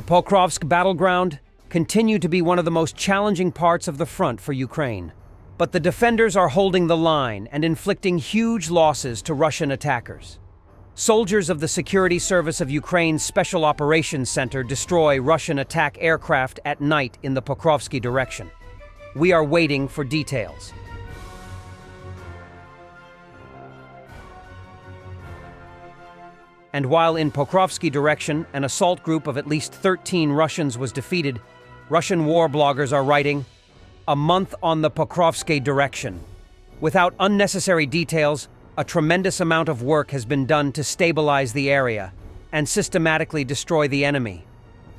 Pokrovsk battleground continue to be one of the most challenging parts of the front for Ukraine. But the defenders are holding the line and inflicting huge losses to Russian attackers. Soldiers of the Security Service of Ukraine's Special Operations Center destroy Russian attack aircraft at night in the Pokrovsk direction. We are waiting for details. And while in Pokrovsk direction, an assault group of at least 13 Russians was defeated, Russian war bloggers are writing, "A month on the Pokrovsk direction." Without unnecessary details, a tremendous amount of work has been done to stabilize the area and systematically destroy the enemy.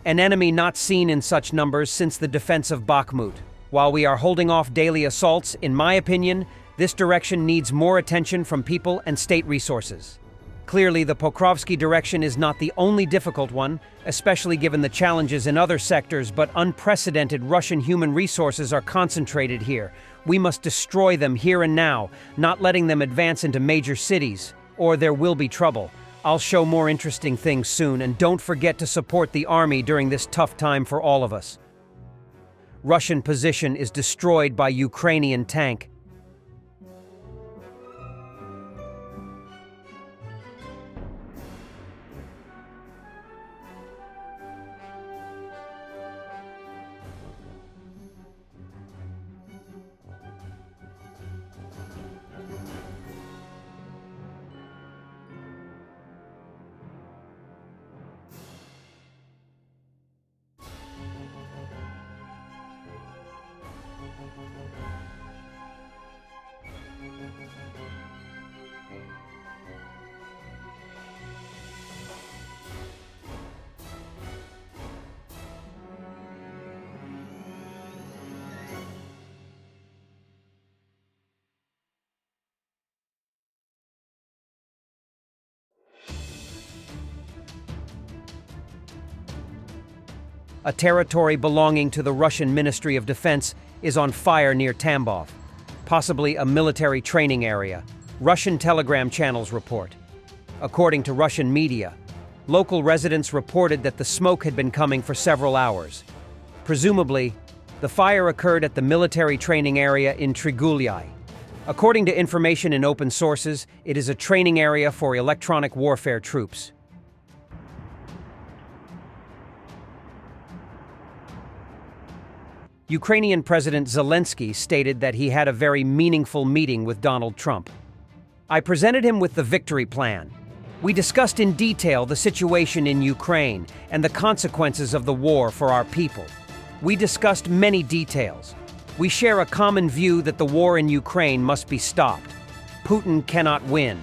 An enemy not seen in such numbers since the defense of Bakhmut. While we are holding off daily assaults, in my opinion, this direction needs more attention from people and state resources. Clearly, the Pokrovsk direction is not the only difficult one, especially given the challenges in other sectors, but unprecedented Russian human resources are concentrated here. We must destroy them here and now, not letting them advance into major cities, or there will be trouble. I'll show more interesting things soon, and don't forget to support the army during this tough time for all of us. Russian position is destroyed by Ukrainian tank. A territory belonging to the Russian Ministry of Defense is on fire near Tambov, possibly a military training area, Russian telegram channels report. According to Russian media, local residents reported that the smoke had been coming for several hours. Presumably, the fire occurred at the military training area in Trigulyai. According to information in open sources, it is a training area for electronic warfare troops. Ukrainian President Zelenskyy stated that he had a very meaningful meeting with Donald Trump. I presented him with the victory plan. We discussed in detail the situation in Ukraine and the consequences of the war for our people. We discussed many details. We share a common view that the war in Ukraine must be stopped. Putin cannot win.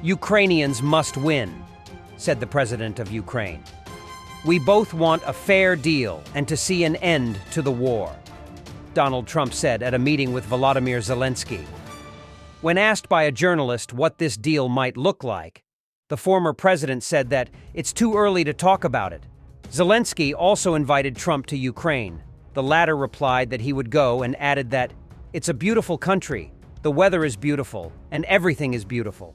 Ukrainians must win, said the President of Ukraine. We both want a fair deal and to see an end to the war, Donald Trump said at a meeting with Volodymyr Zelenskyy. When asked by a journalist what this deal might look like, the former president said that it's too early to talk about it. Zelenskyy also invited Trump to Ukraine. The latter replied that he would go and added that it's a beautiful country, the weather is beautiful, and everything is beautiful.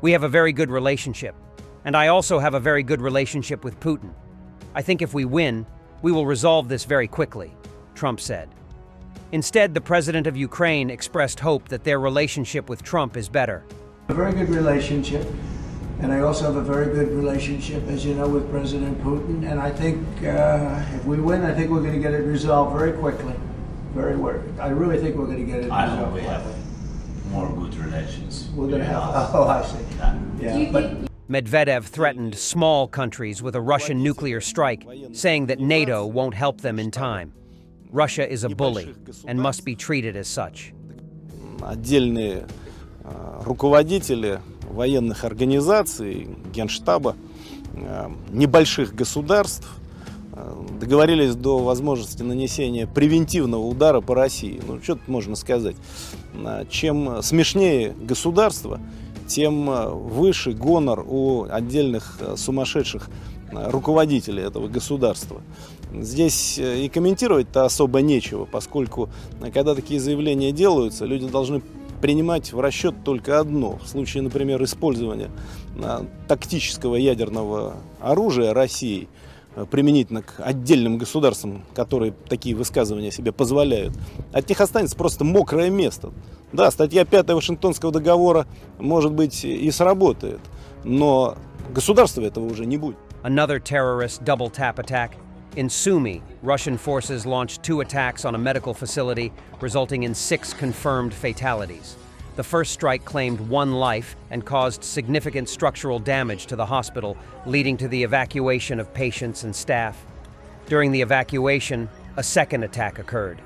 We have a very good relationship. And I also have a very good relationship with Putin. I think if we win, we will resolve this very quickly, Trump said. Instead, the president of Ukraine expressed hope that their relationship with Trump is better. A very good relationship, and I also have a very good relationship, as you know, with President Putin. And I think if we win, I think we're going to get it resolved very quickly. I really think we're going to get it resolved. I hope we have more good relations. We're going to have, oh, I see. Yeah, but Medvedev threatened small countries with a Russian nuclear strike, saying that NATO won't help them in time. Russia is a bully and must be treated as such. Отдельные руководители военных организаций, генштаба небольших государств договорились до возможности нанесения превентивного удара по России. Ну, что тут можно сказать? Чем смешнее государство, тем выше гонор у отдельных сумасшедших руководителей этого государства. Здесь и комментировать-то особо нечего, поскольку, когда такие заявления делаются, люди должны принимать в расчет только одно. В случае, например, использования тактического ядерного оружия Россией, применительно к отдельным государствам, которые такие высказывания себе позволяют, от них останется просто мокрое место. Да, статья 5 Вашингтонского договора, может быть, и сработает, но государства этого уже не будет. Another terrorist double-tap attack. In Sumy, Russian forces launched 2 attacks on a medical facility, resulting in 6 confirmed fatalities. The first strike claimed 1 life and caused significant structural damage to the hospital, leading to the evacuation of patients and staff. During the evacuation, a second attack occurred.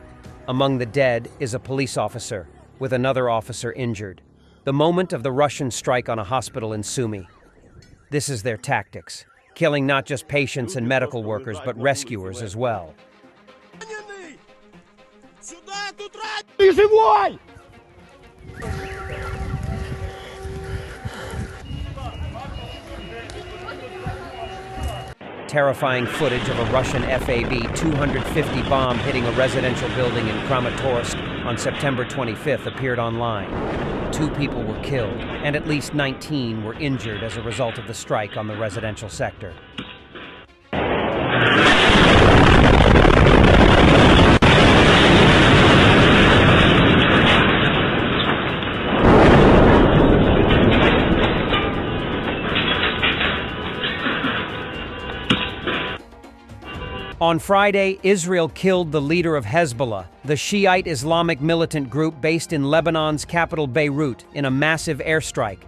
Among the dead is a police officer, with another officer injured. The moment of the Russian strike on a hospital in Sumy. This is their tactics, killing not just patients and medical workers, but rescuers as well. Terrifying footage of a Russian FAB-250 bomb hitting a residential building in Kramatorsk on September 25th appeared online. 2 people were killed, and at least 19 were injured as a result of the strike on the residential sector. On Friday, Israel killed the leader of Hezbollah, the Shiite Islamic militant group based in Lebanon's capital Beirut, in a massive airstrike.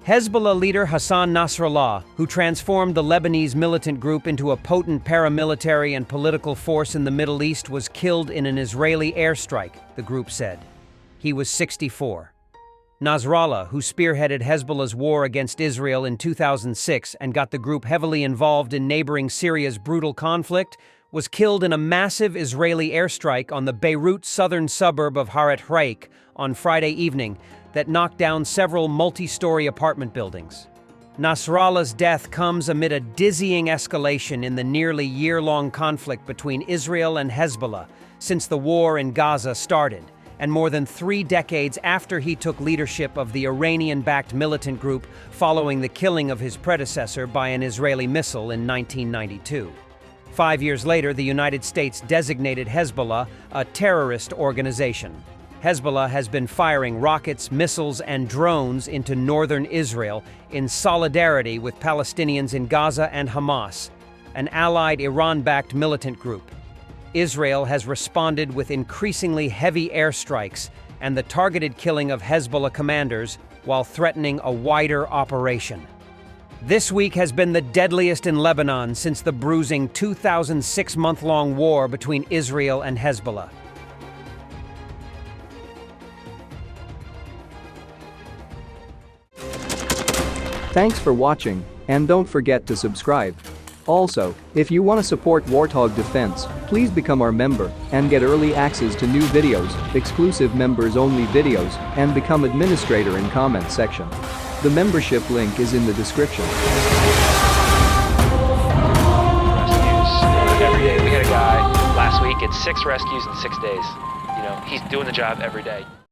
Hezbollah leader Hassan Nasrallah, who transformed the Lebanese militant group into a potent paramilitary and political force in the Middle East, was killed in an Israeli airstrike, the group said. He was 64. Nasrallah, who spearheaded Hezbollah's war against Israel in 2006 and got the group heavily involved in neighboring Syria's brutal conflict, was killed in a massive Israeli airstrike on the Beirut southern suburb of Haret Hreik on Friday evening that knocked down several multi-story apartment buildings. Nasrallah's death comes amid a dizzying escalation in the nearly year-long conflict between Israel and Hezbollah since the war in Gaza started, and more than 3 decades after he took leadership of the Iranian-backed militant group following the killing of his predecessor by an Israeli missile in 1992. 5 years later, the United States designated Hezbollah a terrorist organization. Hezbollah has been firing rockets, missiles, and drones into northern Israel in solidarity with Palestinians in Gaza and Hamas, an allied Iran-backed militant group. Israel has responded with increasingly heavy airstrikes and the targeted killing of Hezbollah commanders while threatening a wider operation. This week has been the deadliest in Lebanon since the bruising 2006-month-long war between Israel and Hezbollah. Thanks for watching, and don't forget to subscribe. Also, if you want to support Warthog Defense, please become our member and get early access to new videos, exclusive members-only videos, and become administrator in comment section. The membership link is in the description. Rescues every day. We had a guy last week, it's 6 rescues in 6 days. You know, he's doing the job every day.